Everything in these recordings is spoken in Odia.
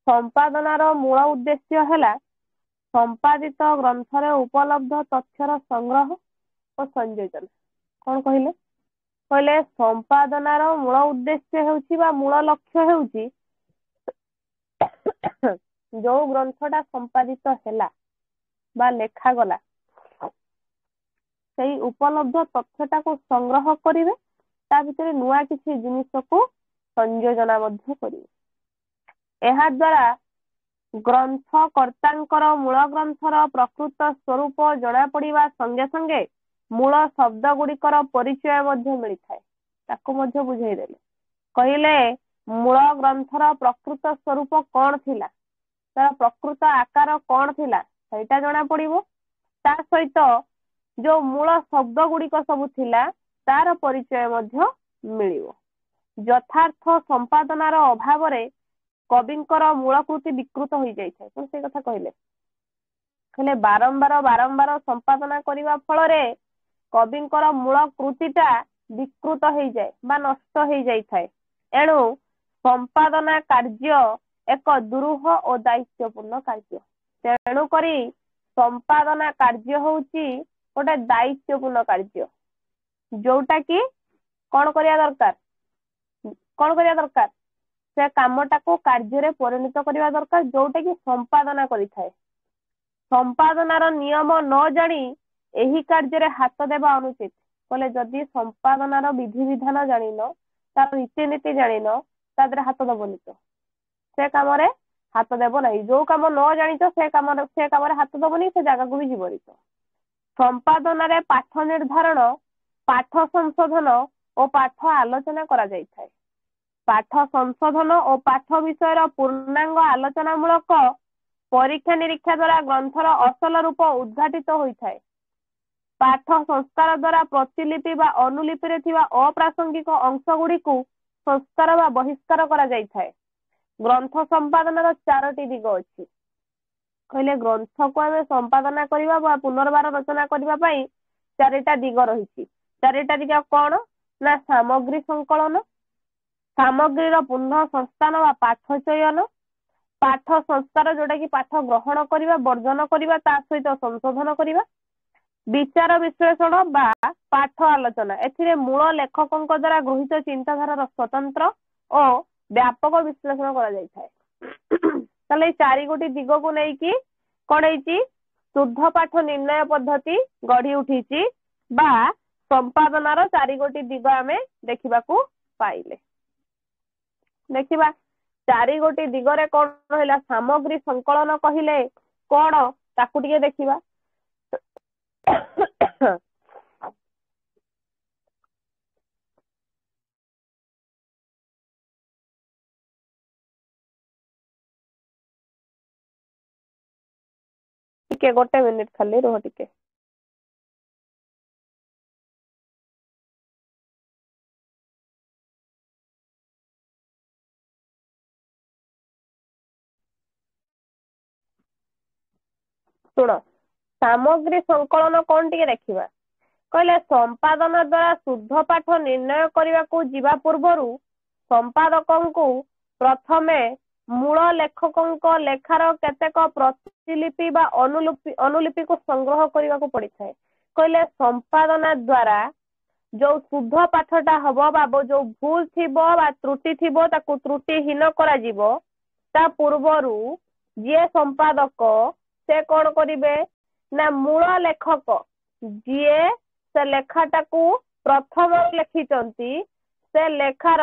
संपादनार मूल उद्देश्य है संपादित ग्रंथरे उपलब्ध तथ्यर संग्रह और संयोजन। कौन कहले कहले संपादनार मूल उद्देश्य हेउची बा मूल लक्ष्य हेउची जो ग्रंथटा संपादित हैला बा लेखा गला सेही उपलब्ध तथ्यटा को संग्रह करिवे ता भितर नुआ किछि जिनिस को संयोजना मध्य करिवे। एहा द्वारा ग्रंथकर्तांकर मूल ग्रंथर प्रकृत स्वरूप जना पड़िबा संगे संगे मूल शब्द गुड़िकर परिचय मध्य मिलिथाय ताको मध्य बुझाई देले कहिले मूल ग्रंथर प्रकृत स्वरूप कौन थिला तार प्रकृत आकार कौन थिला सेटा जना पड़िबो ता सहित जो मूल शब्द गुड़िक सब थिला तार परिचय मध्य मिलिबो। यथार्थ संपादनार अभाव रे कविंकर मूल कृति विकृत हो जाए कौन से कथा कहले बारंबार बारंबार संपादना करने फल कविंकर मूल कृतिटा विकृत हो जाए बा नष्ट हो जाए। एणु संपादना कार्य एक दुरूह और दायित्वपूर्ण कार्य। तेणु करी संपादना कार्य होउची गोटे दायित्वपूर्ण कार्य जोटा कि कौन करिया दरकार से कामटा को कार्य परिणत करने दरकार जोटा कि संपादना करिथाए। संपादनार नियम न जानी एही कार्य हाथ देवा अनुचित कहले जदि संपादनार विधि विधान जानिन तार रीतिनीति जानिन तादरे हाथ देवनि तो से काम हाथ देव नहीं। जो काम न जानिच से काम हाथ देवनि से जगह को भी जीवनि तो। संपादन पाठ निर्धारण पाठ संशोधन और पाठ आलोचना करा जायथाय। पाठ संशोधन और पाठ विषय पूर्णांग आलोचनामूलक परीक्षा निरीक्षा द्वारा ग्रंथर असल रूप उद्घाटित होता है। पाठ संस्कार द्वारा प्रतिलिपि बा अनुलिपि रे थिबा अप्रासंगिक अंश गुड़ी को संस्कार बा बहिष्कार करा जायथाय। ग्रंथ संपादन चारोटी दिग अछि कहले ग्रंथ को आमे संपादना करिबा बा पुनर्बार रचना करिबा पई चारिटा दिग रहिछि। चारिटा दिग कोन ना सामग्री संकलन सामग्री पुनः संस्थान व पाठ चयन पाठ संस्कार जोटा कि पाठ ग्रहण करिबा वर्जन करिबा ता सहित संशोधन करिबा विचार विश्लेषण बा पाठ आलोचना एथिरे मूल लेखकंक द्वारा गृहीत चिंताधारार स्वतंत्र और व्यापक विश्लेषण करा जायथाय। ताले चारि गोटी दिग को नै कि कोन हेछि शुद्ध पाठ निर्णय पद्धति गढ़ी उठिछि बा संपादनार चारि गोटी दिग आमे देखिबाकू पाइले। देखिबा चारि गोटी दिगरे कौन रहिला सामग्री संकलन कहिले कौन ताकू टिके देखिबा। टिके गोटे मिनिट खाली रह टिके। सुन सामग्री संकलन कौन टिके देखिबा कहले संपादन द्वारा शुद्ध पाठ निर्णय करने को जीवा पूर्वरु संपादकंकु प्रथमे मूल लेखकंक लेखार केतेक प्रतिलिपि बा अनुलिपि को संग्रह करने को पड़िଥାଏ। कहले संपादना द्वारा जो शुद्ध पाठटा हबो बा जो भूल थिबो बा त्रुटि थिबो ताकू त्रुटिहीन करा जीवो ता पूर्वरु जे संपादक से कौन करिवे ना मूल लेखक जीए से लेखाटा को प्रथम लिखिचंती से लेखार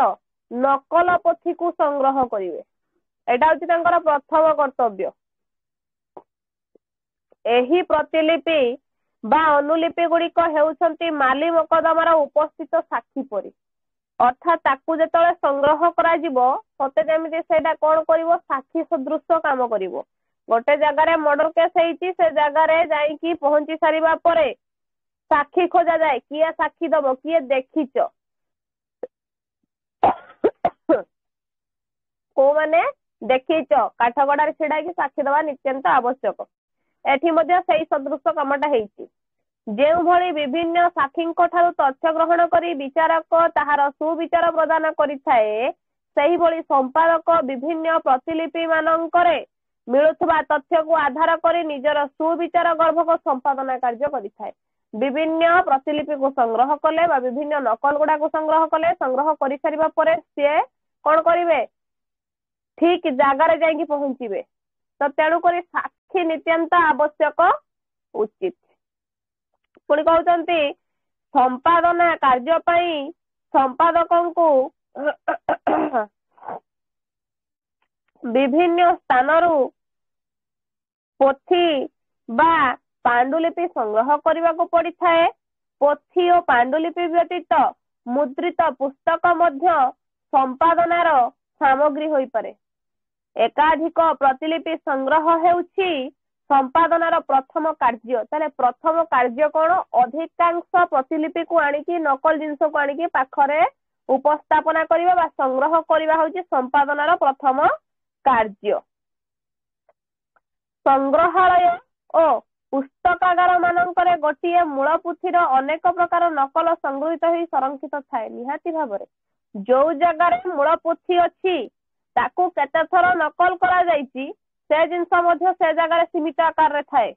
नकल पोथी को संग्रह करिवे। एटा होची तांकर प्रथम कर्तव्य। एही प्रतिलिपि बा अनुलिपि गुड़िक हेउछंती माली मोकदमार उपस्थित साक्षी परी अर्थात ताकू जेतले संग्रह करा जीवो सते जेमिति सेटा कोन करिवो साक्षी सदृश काम करिवो। गोटे जगार मर्डर केस हेइची से जगार जाइकी पहुंची सारिबा परे साक्षी खोजा जाए किए साक्षी दबो किए देखिच को माने देखिच काठगड़ार छिड़ा कि साक्षी दबा नित्यंत आवश्यक। एठी मध्ये सेही सदृश कामटा हेइची। जेउ भली विभिन्न साक्षींक ठारू तथ्य ग्रहण करी विचारक ताहार सुविचार प्रदान करिथाए ସେହିଭଳି ସମ୍ପାଦକ ବିଭିନ୍ନ ପ୍ରତିଲିପି ମାନଙ୍କରେ ମିଳୁଥିବା ତଥ୍ୟକୁ ଆଧାର କରି ନିଜର ସୁବିଚାର ଗର୍ଭକ ସମ୍ପାଦନା କାର୍ଯ୍ୟ କରିଥାଏ। ବିଭିନ୍ନ ପ୍ରତିଲିପିକୁ ସଂଗ୍ରହ କଲେ ବା ବିଭିନ୍ନ ନକଲ ଗୁଡାକୁ ସଂଗ୍ରହ କଲେ, ସଂଗ୍ରହ କରିସାରିବା ପରେ ସିଏ କଣ କରିବେ, ଠିକ ଜାଗାରେ ଯାଇକି ପହଞ୍ଚିବେ। ତ ତେଣୁକରି ସାକ୍ଷୀ ନିତ୍ୟାନ୍ତ ଆବଶ୍ୟକ ଉଚିତ। ପୁଣି କହୁଛନ୍ତି ସମ୍ପାଦନା କାର୍ଯ୍ୟ ପାଇଁ ସମ୍ପାଦକଙ୍କୁ ବିଭିନ୍ନ ସ୍ଥାନରୁ ପୋଥି ବା ପାଣ୍ଡୁଲିପି ସଂଗ୍ରହ କରିବାକୁ ପଡିଥାଏ। ପୋଥି ଓ ପାଣ୍ଡୁଲିପି ବ୍ୟତୀତ ମୁଦ୍ରିତ ପୁସ୍ତକ ମଧ୍ୟ ସମ୍ପାଦନାର ସାମଗ୍ରୀ ହୋଇପାରେ। ଏକାଧିକ ପ୍ରତିଲିପି ସଂଗ୍ରହ ହେଉଛି ସମ୍ପାଦନାର ପ୍ରଥମ କାର୍ଯ୍ୟ। ତାହେଲେ ପ୍ରଥମ କାର୍ଯ୍ୟ କଣ? ଅଧିକାଂଶ ପ୍ରତିଲିପିକୁ ଆଣିକି ନକଲ ଜିନିଷକୁ ଆଣିକି ପାଖରେ ଉପସ୍ଥାପନା କରିବା ବା ସଂଗ୍ରହ କରିବା ହେଉଛି ସମ୍ପାଦନାର ପ୍ରଥମ କାର୍ଯ୍ୟ। ସଂଗ୍ରହାଳୟ ଓ ପୁସ୍ତକାଗାର ମାନଙ୍କରେ ଗୋଟିଏ ମୂଳ ପୋଥିର ଅନେକ ପ୍ରକାର ନକଲ ସଂଗୃହୀତ ହୋଇ ସଂରକ୍ଷିତ ଥାଏ। ନିହାତି ଭାବରେ ଯୋଉ ଜାଗାରେ ମୂଳ ପୋଥି ଅଛି ତାକୁ କେତେ ଥର ନକଲ କରାଯାଇଛି ସେ ଜିନିଷ ମଧ୍ୟ ସେ ଜାଗାରେ ସୀମିତ ଆକାରରେ ଥାଏ।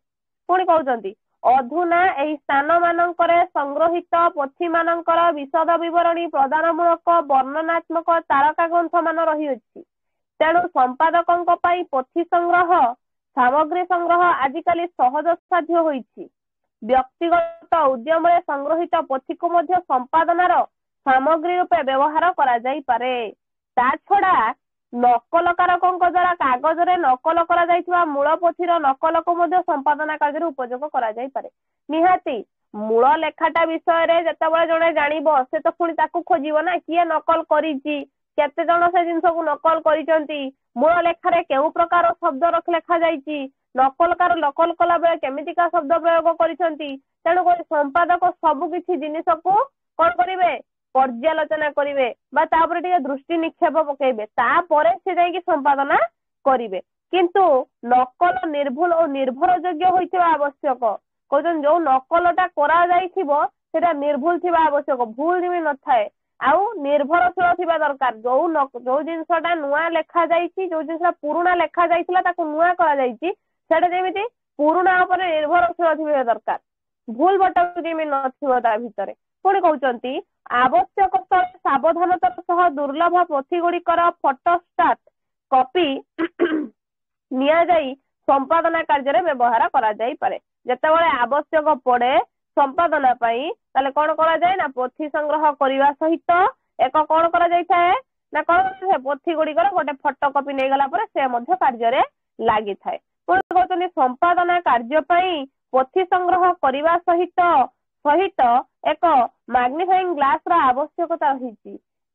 ପୁଣି କହୁଛନ୍ତି ଅଧୁନା ଏହି ସ୍ଥାନ ମାନଙ୍କରେ ସଂଗ୍ରହିତ ପୋଥି ମାନଙ୍କର ବିଶଦ ବିବରଣୀ ପ୍ରଦାନମୂଳକ ବର୍ଣ୍ଣନାତ୍ମକ ତାରକା ଗ୍ରନ୍ଥ ମାନ ରହିଅଛି। ତେଣୁ ସମ୍ପାଦକଙ୍କ ପାଇଁ ପୋଥି ସଂଗ୍ରହ ସାମଗ୍ରୀ ସଂଗ୍ରହ ଆଜିକାଲି ସହଜ ସାଧ୍ୟ ହୋଇଛି। ବ୍ୟକ୍ତିଗତ ଉଦ୍ୟମରେ ସଂଗ୍ରହିତ ପୋଥିକୁ ମଧ୍ୟ ସମ୍ପାଦନାର ସାମଗ୍ରୀ ରୂପେ ବ୍ୟବହାର କରାଯାଇପାରେ। ତା ଛଡା ନକଲକାରକଙ୍କ ଦ୍ୱାରା କାଗଜରେ ନକଲ କରାଯାଇଥିବା ମୂଳ ପୋଥିର ନକଲକୁ ମଧ୍ୟ ସମ୍ପାଦନା କାର୍ଯ୍ୟରେ ଉପଯୋଗ କରାଯାଇପାରେ। ନିହାତି ମୂଳ ଲେଖାଟା ବିଷୟରେ ଯେତେବେଳେ ଜଣେ ଜାଣିବ ସେ ତ ପୁଣି ତାକୁ ଖୋଜିବ ନା, କିଏ ନକଲ କରିଛି, କେତେ ଜଣ ସେ ଜିନିଷକୁ ନକଲ କରିଛନ୍ତି, ମୂଳ ଲେଖାରେ କେଉଁ ପ୍ରକାର ଶବ୍ଦ ଲେଖାଯାଇଛି, ନକଲକାର ନକଲ କଲା ବେଳେ କେମିତିକା ଶବ୍ଦ ପ୍ରୟୋଗ କରିଛନ୍ତି। ତେଣୁକରି ସମ୍ପାଦକ ସବୁ କିଛି ଜିନିଷକୁ କଣ କରିବେ, ପର୍ଯ୍ୟାଲୋଚନା କରିବେ ବା ତାପରେ ଟିକେ ଦୃଷ୍ଟି ନିକ୍ଷେପ ପକେଇବେ, ତାପରେ ସେ ଯାଇକି ସମ୍ପାଦନା କରିବେ। କିନ୍ତୁ ନକଲ ନିର୍ଭୁଲ ଓ ନିର୍ଭର ଯୋଗ୍ୟ ହୋଇଥିବା ଆବଶ୍ୟକ। କହୁଛନ୍ତି ଯୋଉ ନକଲଟା କରାଯାଇଥିବ ସେଟା ନିର୍ଭୁଲ ଥିବା ଆବଶ୍ୟକ, ଭୁଲ ଯେମିତି ନଥାଏ, ଆଉ ନିର୍ଭରଶୀଳ ଥିବା ଦରକାର। ଯୋଉ ଜିନିଷଟା ନୂଆ ଲେଖା ଯାଇଛି, ଯୋଉ ଜିନିଷଟା ପୁରୁଣା ଲେଖା ଯାଇଥିଲା ତାକୁ ନୂଆ କରାଯାଇଛି, ସେଟା ଯେମିତି ପୁରୁଣା ଉପରେ ନିର୍ଭରଶୀଳ ଥିବା ଦରକାର, ଭୁଲ ବଟାକୁ ଯେମିତି ନଥିବ ତା ଭିତରେ। ପୁଣି କହୁଛନ୍ତି ଆବଶ୍ୟକ ସ୍ଥଳେ ସାବଧାନତାର ସହ ଦୁର୍ଲଭ ପୋଥି ଗୁଡିକର ଫଟୋଷ୍ଟାଟ କପି ନିଆଯାଇ ସମ୍ପାଦନା କାର୍ଯ୍ୟରେ ବ୍ୟବହାର କରାଯାଇପାରେ। ଯେତେବେଳେ ଆବଶ୍ୟକ ପଡେ ସମ୍ପାଦନା ପାଇଁ ତାହେଲେ କଣ କରାଯାଏ ନା ପୋଥି ସଂଗ୍ରହ କରିବା ସହିତ ଏକ କଣ କରାଯାଇଥାଏ ନା କଣ ପୋଥି ଗୁଡିକର ଗୋଟେ ଫଟୋ କପି ନେଇଗଲା ପରେ ସେ ମଧ୍ୟ କାର୍ଯ୍ୟରେ ଲାଗିଥାଏ। ପୁଣି କହୁଛନ୍ତି ସମ୍ପାଦନା କାର୍ଯ୍ୟ ପାଇଁ ପୋଥି ସଂଗ୍ରହ କରିବା ସହିତ ଏକ ମାଗ୍ନିଫାଇଂ ଗ୍ଲାସ ର ଆବଶ୍ୟକତା ରହିଛି।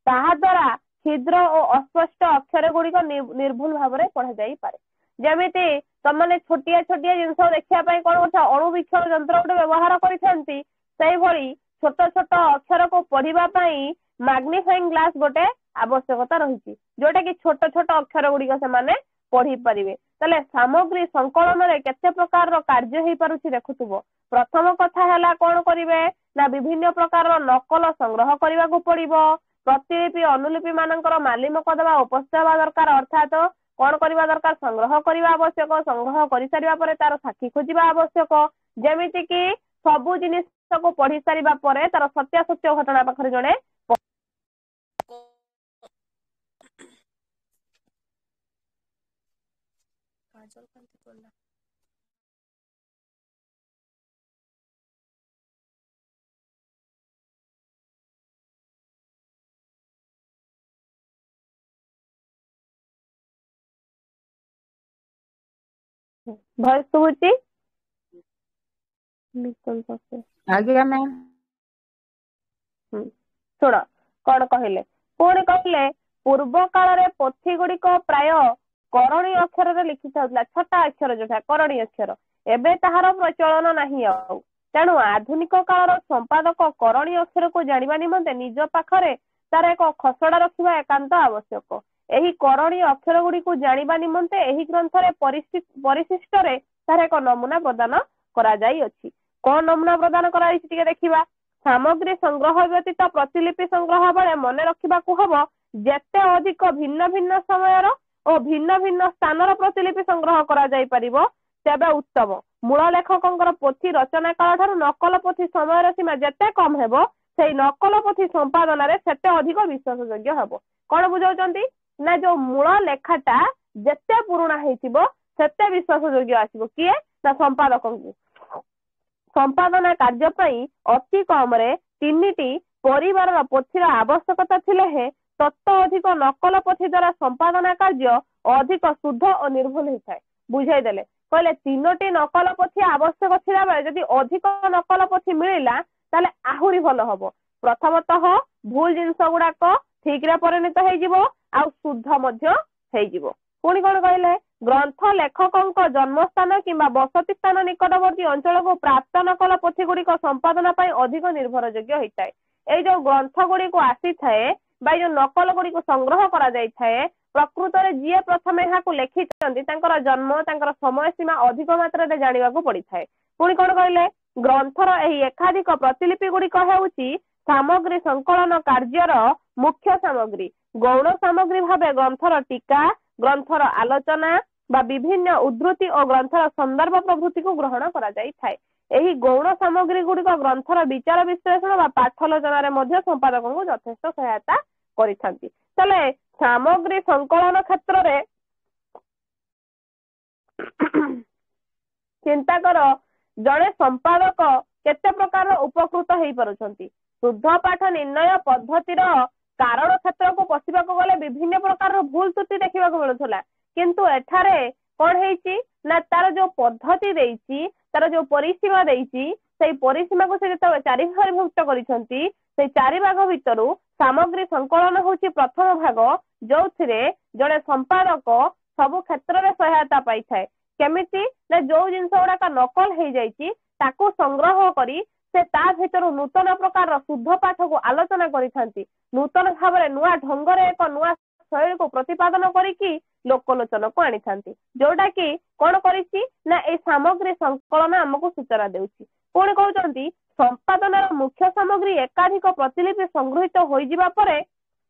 ତାହା ଦ୍ୱାରା କ୍ଷୁଦ୍ର ଓ ଅସ୍ପଷ୍ଟ ଅକ୍ଷର ଗୁଡିକ ନିର୍ଭୁଲ ଭାବରେ ପଢାଯାଇପାରେ। ଯେମିତି ତମାନେ ଛୋଟିଆ ଛୋଟିଆ ଜିନିଷ ଦେଖିବା ପାଇଁ କଣ କରୁଛ, ଅଣୁବୀକ୍ଷଣ ଯନ୍ତ୍ର ଗୋଟେ ବ୍ୟବହାର କରିଥାନ୍ତି, ସେଇଭଳି ଛୋଟ ଛୋଟ ଅକ୍ଷରକୁ ପଢିବା ପାଇଁ ମାଗ୍ନିଫାଇଂ ଗ୍ଲାସ ଗୋଟେ ଆବଶ୍ୟକତା ରହିଛି, ଯୋଉଟା କି ଛୋଟ ଛୋଟ ଅକ୍ଷର ଗୁଡିକ ସେମାନେ ପଢି ପାରିବେ। ତାହେଲେ ସାମଗ୍ରୀ ସଂକଳନରେ କେତେ ପ୍ରକାରର କାର୍ଯ୍ୟ ହେଇପାରୁଛି ଦେଖୁଥିବ। ପ୍ରଥମ କଥା ହେଲା କଣ କରିବେ ନା ବିଭିନ୍ନ ପ୍ରକାରର ନକଲ ସଂଗ୍ରହ କରିବାକୁ ପଡିବ। ପ୍ରତିଲିପି ଅନୁଲିପି ମାନଙ୍କର ମାଲିମକ ଦେବା ଉପସ୍ଥିତ ହେବା ଦରକାର, ଅର୍ଥାତ କଣ କରିବା ଦରକାର, ସଂଗ୍ରହ କରିବା ଆବଶ୍ୟକ। ସଂଗ୍ରହ କରିସାରିବା ପରେ ତାର ସାକ୍ଷୀ ଖୋଜିବା ଆବଶ୍ୟକ। ଯେମିତି କି ସବୁ ଜିନିଷକୁ ପଢି ସାରିବା ପରେ ତାର ସତ୍ୟାସତ୍ୟ ଘଟଣା ପାଖରେ ଜଣେ ଭଏସ ଶୁଭୁଛି? ଆଜ୍ଞା ମ୍ୟାମ୍। ଶୁଣ କଣ କହିଲେ, ପୁଣି କହିଲେ ପୂର୍ବ କାଳରେ ପୋଥି ଗୁଡିକ ପ୍ରାୟ କରଣୀ ଅକ୍ଷରରେ ଲିଖିତ ହେଉଥିଲା, ଛୋଟ ଅକ୍ଷର ଯୋଉଟା କରଣୀ ଅକ୍ଷର, ଏବେ ତାହାର ପ୍ରଚଳନ ନାହିଁ ଆଉ। ତେଣୁ ଆଧୁନିକ କାଳର ସମ୍ପାଦକ କରଣୀ ଅକ୍ଷରକୁ ଜାଣିବା ନିମନ୍ତେ ନିଜ ପାଖରେ ତାର ଏକ ଖସଡା ରଖିବା ଏକାନ୍ତ ଆବଶ୍ୟକ। ଏହି କରଣୀ ଅକ୍ଷର ଗୁଡିକୁ ଜାଣିବା ନିମନ୍ତେ ଏହି ଗ୍ରନ୍ଥରେ ପରିଶିଷ୍ଟରେ ତାର ଏକ ନମୁନା ପ୍ରଦାନ କରାଯାଇଅଛି। କଣ ନମୁନା ପ୍ରଦାନ କରାଯାଇଛି ଟିକେ ଦେଖିବା। ସାମଗ୍ରୀ ସଂଗ୍ରହ ବ୍ୟତୀତ ପ୍ରତିଲିପି ସଂଗ୍ରହ ବେଳେ ମନେ ରଖିବାକୁ ହବ ଯେତେ ଅଧିକ ଭିନ୍ନ ଭିନ୍ନ ସମୟର ଓ ଭିନ୍ନ ଭିନ୍ନ ସ୍ଥାନର ପ୍ରତିଲିପି ସଂଗ୍ରହ କରାଯାଇ ପାରିବ ତେବେ ଉତ୍ତମ। ମୂଳ ଲେଖକଙ୍କର ପୋଥି ରଚନା କାଳ ଠାରୁ ନକଲ ପୋଥି ସମୟର ସୀମା ଯେତେ କମ ହେବ ସେଇ ନକଲ ପୋଥି ସମ୍ପାଦନାରେ ସେତେ ଅଧିକ ବିଶ୍ୱାସ ଯୋଗ୍ୟ ହେବ। କଣ ବୁଝାଉଛନ୍ତି ନା ଯୋଉ ମୂଳ ଲେଖାଟା ଯେତେ ପୁରୁଣା ହେଇଥିବ ସେତେ ବିଶ୍ୱାସ ଯୋଗ୍ୟ ଆସିବ। କିଏ ନା ସମ୍ପାଦକଙ୍କୁ। ସମ୍ପାଦନା କାର୍ଯ୍ୟ ପାଇଁ ଅତି କମରେ 3ଟି ପରିବାରର ପୋଥିର ଆବଶ୍ୟକତା ଥିଲେ ହେଁ ତତ୍ତ ଅଧିକ ନକଲ ପୋଥି ଦ୍ୱାରା ସମ୍ପାଦନା କାର୍ଯ୍ୟ ଅଧିକ ଶୁଦ୍ଧ ଓ ନିର୍ଭୁଲ ହେଇଥାଏ। ବୁଝେଇଦେଲେ କହିଲେ 3ଟି ନକଲ ପୋଥି ଆବଶ୍ୟକ ଥିଲା ବେଳେ ଯଦି ଅଧିକ ନକଲ ପୋଥି ମିଳିଲା ତାହେଲେ ଆହୁରି ଭଲ ହବ। ପ୍ରଥମତଃ ଭୁଲ ଜିନିଷ ଗୁଡାକ ଠିକରେ ପରିଣତ ହେଇଯିବ ଆଉ ଶୁଦ୍ଧ ମଧ୍ୟ ହେଇଯିବ। ପୁଣି କଣ କହିଲେ ଗ୍ରନ୍ଥ ଲେଖକଙ୍କ ଜନ୍ମସ୍ଥାନ କିମ୍ବା ବସତି ସ୍ଥାନ ନିକଟବର୍ତ୍ତୀ ଅଞ୍ଚଳକୁ ପ୍ରାପ୍ତ ନକଲ ପୋଥି ଗୁଡିକ ସମ୍ପାଦନା ପାଇଁ ଅଧିକ ନିର୍ଭରଯୋଗ୍ୟ ହେଇଥାଏ। ଏଇ ଯୋଉ ଗ୍ରନ୍ଥ ଗୁଡିକୁ ଆସିଥାଏ ବା ଯୋଉ ନକଲ ଗୁଡିକୁ ସଂଗ୍ରହ କରାଯାଇଥାଏ ପ୍ରକୃତରେ ଯିଏ ପ୍ରଥମେ ଏହାକୁ ଲେଖିଛନ୍ତି ତାଙ୍କର ଜନ୍ମ ତାଙ୍କର ସମୟ ସୀମା ଅଧିକ ମାତ୍ରାରେ ଜାଣିବାକୁ ପଡିଥାଏ। ପୁଣି କଣ କହିଲେ ଗ୍ରନ୍ଥର ଏହି ଏକାଧିକ ପ୍ରତିଲିପି ଗୁଡିକ ହେଉଛି ସାମଗ୍ରୀ ସଂକଳନ କାର୍ଯ୍ୟର ମୁଖ୍ୟ ସାମଗ୍ରୀ। ଗୌଣ ସାମଗ୍ରୀ ଭାବେ ଗ୍ରନ୍ଥର ଟୀକା ଗ୍ରନ୍ଥର ଆଲୋଚନା ବା ବିଭିନ୍ନ ଉଦ୍ଧୃତି ଓ ଗ୍ରନ୍ଥର ସନ୍ଦର୍ଭ ପ୍ରଭୃତିକୁ ଗ୍ରହଣ କରାଯାଇଥାଏ। ଏହି ଗୌଣ ସାମଗ୍ରୀ ଗୁଡିକ ଗ୍ରନ୍ଥର ବିଚାର ବିଶ୍ଳେଷଣ ବା ପାଠଲୋଚନାରେ ମଧ୍ୟ ସମ୍ପାଦକଙ୍କୁ ଯଥେଷ୍ଟ ସହାୟତା କରିଥାନ୍ତି। ତାହେଲେ ସାମଗ୍ରୀ ସଂକଳନ କ୍ଷେତ୍ରରେ ଚିନ୍ତା କର ଜଣେ ସମ୍ପାଦକ କେତେ ପ୍ରକାର ଉପକୃତ ହେଇପାରୁଛନ୍ତି। ଶୁଦ୍ଧ ପାଠ ନିର୍ଣ୍ଣୟ ପଦ୍ଧତିର କାରଣ କ୍ଷେତ୍ରକୁ ପଶିବାକୁ ଗଲେ ବିଭିନ୍ନ ପ୍ରକାରର ଭୁଲ ତ୍ରୁଟି ଦେଖିବାକୁ ମିଳୁଥିଲା, କିନ୍ତୁ ଏଠାରେ କଣ ହେଇଛି ନା ତାର ଯୋଉ ପଦ୍ଧତି ଦେଇଛି ତାର ଯୋଉ ପରିସୀମା ଦେଇଛି ସେଇ ପରିସୀମାକୁ ସେ ଯେତେବେଳେ 4 ଭାଗରେ ବିଭକ୍ତ କରିଛନ୍ତି ସେଇ 4 ଭାଗ ଭିତରୁ ସାମଗ୍ରୀ ସଂକଳନ ହଉଛି ପ୍ରଥମ ଭାଗ ଯୋଉଥିରେ ଜଣେ ସମ୍ପାଦକ ସବୁ କ୍ଷେତ୍ରରେ ସହାୟତା ପାଇଥାଏ। କେମିତି ନା ଯୋଉ ଜିନିଷ ଗୁଡାକ ନକଲ ହେଇଯାଇଛି ତାକୁ ସଂଗ୍ରହ କରି ସେ ତା ଭିତରୁ ନୂତନ ପ୍ରକାରର ଶୁଦ୍ଧ ପାଠକୁ ଆଲୋଚନା କରିଥାନ୍ତି। ନୂତନ ଭାବରେ ନୂଆ ଢଙ୍ଗରେ ଏକ ନୂଆ ଶୈଳୀକୁ ପ୍ରତିପାଦନ କରିକି ଲୋକଲୋଚନକୁ ଆଣିଥାନ୍ତି, ଯୋଉଟା କି କଣ କରିଛି ନା ଏଇ ସାମଗ୍ରୀ ସଂକଳନ ଆମକୁ ସୂଚନା ଦେଉଛି। ପୁଣି କହୁଛନ୍ତି ସମ୍ପାଦନାର ମୁଖ୍ୟ ସାମଗ୍ରୀ ଏକାଧିକ ପ୍ରତିଲିପି ସଂଗୃହୀତ ହୋଇଯିବା ପରେ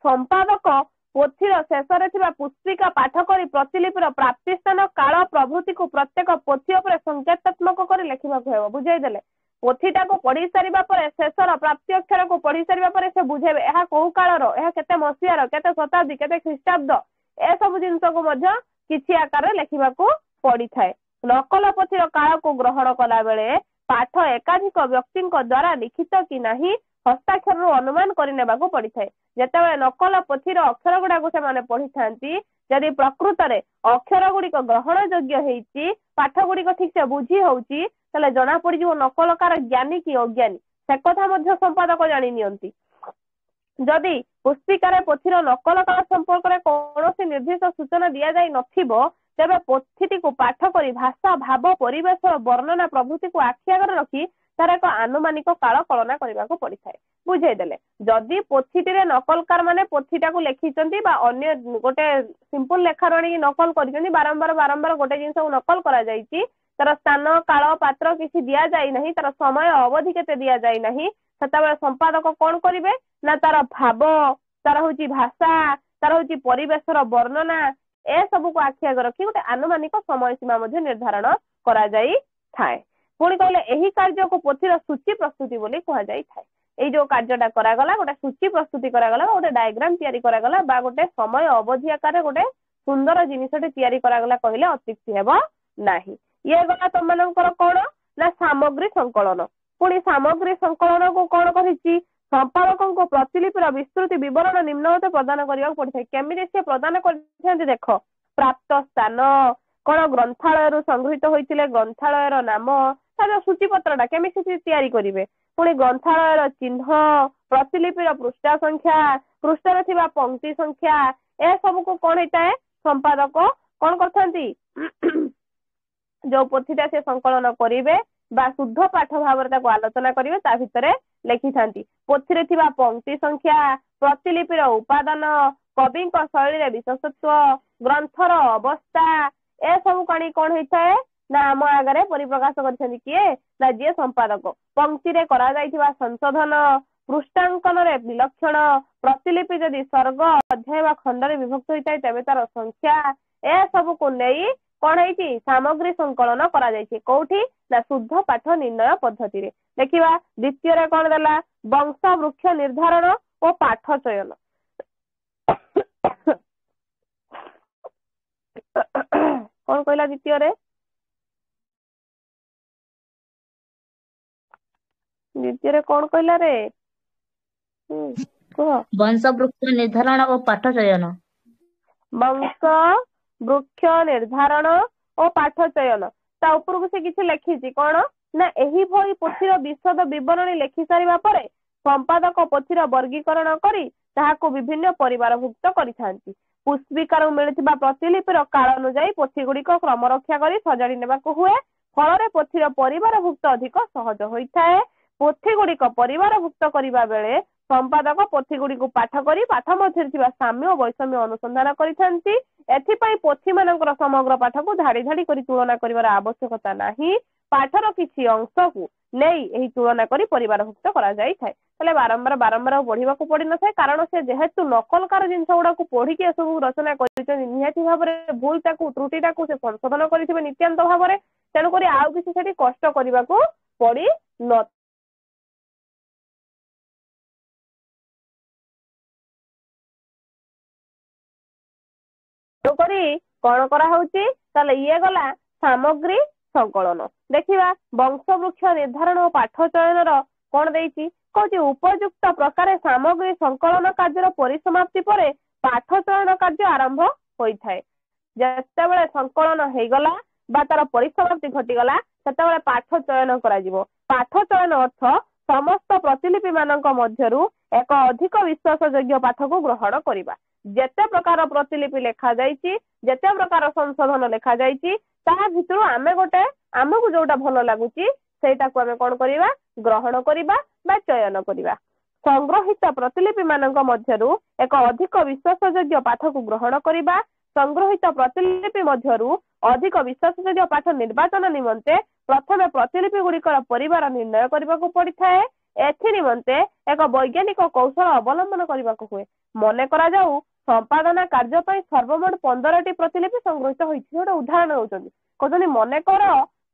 ସମ୍ପାଦକ ପୋଥିର ଶେଷରେ ଥିବା ପୁସ୍ତିକା ପାଠ କରି ପ୍ରତିଲିପିର ପ୍ରାପ୍ତି ସ୍ଥାନ କାଳ ପ୍ରଭୃତିକୁ ପ୍ରତ୍ୟେକ ପୋଥି ଉପରେ ସଂକେତାତ୍ମକ କରି ଲେଖିବାକୁ ହେବ। ବୁଝେଇଦେଲେ ପୋଥିଟାକୁ ପଢି ସାରିବା ପରେ ଶେଷର ପ୍ରାପ୍ତି ଅକ୍ଷରକୁ ପଢି ସାରିବା ପରେ ସେ ବୁଝେଇବେ ଏହା କୋଉ କାଳର, ଏହା କେତେ ମସିହାର, କେତେ ଶତାବ୍ଦୀ, କେତେ ଖ୍ରୀଷ୍ଟାବ୍ଦ ଏସବୁ ଜିନିଷକୁ ମଧ୍ୟ କିଛି ଆକାରରେ ଲେଖିବାକୁ ପଡିଥାଏ। ନକଲ ପୋଥିର କାଳକୁ ଗ୍ରହଣ କଲା ବେଳେ ପାଠ ଏକାଧିକ ବ୍ୟକ୍ତିଙ୍କ ଦ୍ଵାରା ଲିଖିତ କି ନାହିଁ ହସ୍ତାକ୍ଷରରୁ ଅନୁମାନ କରିନେବାକୁ ପଡିଥାଏ। ଯେତେବେଳେ ନକଲ ପୋଥିର ଅକ୍ଷର ଗୁଡାକୁ ସେମାନେ ପଢିଥାନ୍ତି ଯଦି ପ୍ରକୃତରେ ଅକ୍ଷର ଗୁଡିକ ଗ୍ରହଣ ଯୋଗ୍ୟ ହେଇଛି ପାଠ ଗୁଡିକ ଠିକ ସେ ବୁଝି ହଉଛି ତାହେଲେ ଜଣା ପଡିଯିବ ନକଲକାର ଜ୍ଞାନୀ କି ଅଜ୍ଞାନୀ ସେ କଥା ମଧ୍ୟ ସମ୍ପାଦକ ଜାଣି ନିଅନ୍ତି। ଯଦି ପୁସ୍ତିକାରେ ପୋଥିର ନକଲ କାଳ ସମ୍ପର୍କରେ କୌଣସି ନିର୍ଦ୍ଦିଷ୍ଟ ସୂଚନା ଦିଆଯାଇ ନଥିବ ତେବେ ପୋଥିଟିକୁ ପାଠ କରି ଭାଷା ଭାବ ପରିବେଶ ବର୍ଣ୍ଣନା ପ୍ରଭୃତିକୁ ଆଖି ଆଗରେ ରଖି ତାର ଏକ ଆନୁମାନିକ କାଳ କଳନା କରିବାକୁ ପଡିଥାଏ। ବୁଝେଇଦେଲେ ଯଦି ପୋଥିଟିରେ ନକଲକାର ମାନେ ପୋଥିଟାକୁ ଲେଖିଛନ୍ତି ବା ଅନ୍ୟ ଗୋଟେ ସିମ୍ପଲ ଲେଖାରୁ ଆଣିକି ନକଲ କରିଛନ୍ତି ବାରମ୍ବାର ଗୋଟେ ଜିନିଷକୁ ନକଲ କରାଯାଇଛି ତାର ସ୍ଥାନ କାଳ ପାତ୍ର କିଛି ଦିଆଯାଇ ନାହିଁ ତାର ସମୟ ଅବଧି କେତେ ଦିଆଯାଇ ନାହିଁ ସେତେବେଳେ ସମ୍ପାଦକ କଣ କରିବେ ନା ତାର ଭାବ ତାର ହଉଛି ଭାଷା ତାର ହଉଛି ପରିବେଶର ବର୍ଣ୍ଣନା ଏସବୁକୁ ଆଖି ଆଗରେ ରଖି ଗୋଟେ ଆନୁମାନିକ ସମୟ ସୀମା ମଧ୍ୟ ନିର୍ଦ୍ଧାରଣ କରାଯାଇଥାଏ। ପୁଣି କହିଲେ ଏହି କାର୍ଯ୍ୟକୁ ପୋଥିର ସୂଚୀ ପ୍ରସ୍ତୁତି ବୋଲି କୁହାଯାଇଥାଏ। ଏଇ ଯୋଉ କାର୍ଯ୍ୟଟା କରାଗଲା ଗୋଟେ ସୂଚୀ ପ୍ରସ୍ତୁତି କରାଗଲା ଗୋଟେ ଡାଇଗ୍ରାମ ତିଆରି କରାଗଲା ବା ଗୋଟେ ସମୟ ଅବଧି ଆକାରରେ ଗୋଟେ ସୁନ୍ଦର ଜିନିଷଟେ ତିଆରି କରାଗଲା କହିଲେ ଅତ୍ୟୁକ୍ତି ହେବ ନାହିଁ। ଇଏ ଗଲା ତମମାନଙ୍କର କଣ ନା ସାମଗ୍ରୀ ସଂକଳନ। ପୁଣି ସାମଗ୍ରୀ ସଂକଳନକୁ କଣ କରିଛି ସମ୍ପାଦକଙ୍କୁ ପ୍ରତିଲିପିର ବିସ୍ତୃତି ବିବରଣ ନିମ୍ନମତେ ପ୍ରଦାନ କରିବାକୁ ପଡିଥାଏ। କେମିତି ସେ ପ୍ରଦାନ କରିଥାନ୍ତି ଦେଖ ପ୍ରାପ୍ତ ସ୍ଥାନ କଣ ଗ୍ରନ୍ଥାଳୟରୁ ସଂଗୃହୀତ ହୋଇଥିଲେ ଗ୍ରନ୍ଥାଳୟର ନାମ ତାର ସୂଚୀପତ୍ରଟା କେମିତି ତିଆରି କରିବେ ପୁଣି ଗ୍ରନ୍ଥାଳୟର ଚିହ୍ନ ପ୍ରତିଲିପିର ପୃଷ୍ଠା ସଂଖ୍ୟା ପୃଷ୍ଠରେ ଥିବା ପଂକ୍ତି ସଂଖ୍ୟା ଏସବୁକୁ କଣ ହେଇଥାଏ ସମ୍ପାଦକ କଣ କରିଥାନ୍ତି ଯୋଉ ପୋଥିଟା ସେ ସଂକଳନ କରିବେ ବା ଶୁଦ୍ଧ ପାଠ ଭାବରେ ତାକୁ ଆଲୋଚନା କରିବେ ତା ଭିତରେ ଲେଖିଥାନ୍ତି। ପୋଥିରେ ଥିବା ପଂକ୍ତି ସଂଖ୍ୟା ପ୍ରତିଲିପିର ଉପାଦାନ କବିଙ୍କ ଶୈଳୀରେ ବିଶେଷତ୍ୱ ଗ୍ରନ୍ଥର ଅବସ୍ଥା ଏସବୁ କାଣି କଣ ହେଇଥାଏ ନା ଆମ ଆଗରେ ପରିପ୍ରକାଶ କରିଛନ୍ତି କିଏ ନା ଯିଏ ସମ୍ପାଦକ। ପଂକ୍ତିରେ କରାଯାଇଥିବା ସଂଶୋଧନ ପୃଷ୍ଠାଙ୍କନରେ ବିଲକ୍ଷଣ प्रतिलिपि जदि सर्ग अध्याय वा खंडरे विभक्त होता है तेबे तार संख्या ए सब को नहीं कौन है सामग्री संकलन करा जायछि कोठी ना शुद्ध पाठ निर्णय पद्धति रे देखिबा द्वितीय रे कौन देला वंश वृक्ष निर्धारण और पाठ चयन कौन कहला द्वितीय रे कौन कहला रे कह वंश वृक्ष निर्धारण और पाठ चयन वंश वृक्ष निर्धारण और पाठ चयन ता ऊपर को से किछि लिखिछि कोन ना एही भई पोथीर विशद विवरणी लिखि सारिबा परे संपादक पोथीर वर्गीकरण करी ताहाको विभिन्न परिवारभुक्त करिथांती पुष्पिकार मिलुथिबा प्रतिलिपिर काल अनुसार पोथी गुड़िक क्रम रक्षा करी सजाड़ी नेबाको हुए फल पोथीर परिवारभुक्त अधिक सहज होइथाए पोथी गुड़िक परिवारभुक्त करिबा बेले संपादक पोथी गुड़िक पाठ करी पाठ मध्य थिबा साम्य और वैषम्य अनुसंधान करिथांती एथिपाई पोथी मानकर समग्र पाठ को धाड़ी धाड़ी करी तुलना करिवार आवश्यकता नाही पाठर किछि अंश को नहीं एही तुलना करी परिवारभुक्त करा जाई थाए तले बारंबार बारंबार पढ़िबा को पड़ी न थाए कारण से जेहेतु नकलकार जिंस गुडा को पढ़ी के सब रचना करिछन निहाती भाबरे भूल ताकू त्रुटि ताकू से संशोधन करिथिबे नित्यांत भाबरे तेनु करी आउ किछि सेठी कष्ट करिबा को पड़ी न करी कौन करा होउची ताले ये गला सामग्री संकलन देखिबा वंश वृक्ष निर्धारण और पाठ चयन कौन देइची कहूँ उपयुक्त प्रकार सामग्री संकलन कार्य परिसमाप्ति पर पाठ चयन कार्य आरंभ होता है जितेबाला संकलन हो गला तार परिसमाप्ति घटीगला सेतेबाला पाठ चयन करा पाठ चयन अर्थ समस्त प्रतिलिपि मानक मध्यरु एक अधिक विश्वासयोग्य पाठ को ग्रहण करबा जेते प्रकार प्रतिलिपि लेखा जाइछि जेते प्रकार संशोधन लेखा जाइछि ता भितरु आमे गोटे आमको जोटा भल लगुची सेटा को आमे कोन करिबा ग्रहण करिबा बा चयन करिबा संग्रहित प्रतिलिपि मानक मध्यरु एक अधिक विश्वासयोग्य पाठ को ग्रहण करिबा संग्रहित प्रतिलिपि मध्यरु अधिक विश्वासयोग्य पाठ निर्वाचन निमंते प्रथमे प्रतिलिपि गुड़िकर परिवार निर्णय करबा को पड़ी थाए एथि निमंते एक वैज्ञानिक कौशल अवलंबन करबा को हुए मने करा जाऊ संपादना कार्य पई सर्वमोट 15टी प्रतिलिपि संग्रहित होइछि ओटा उदाहरण होउछन्ती कहतनी मने कर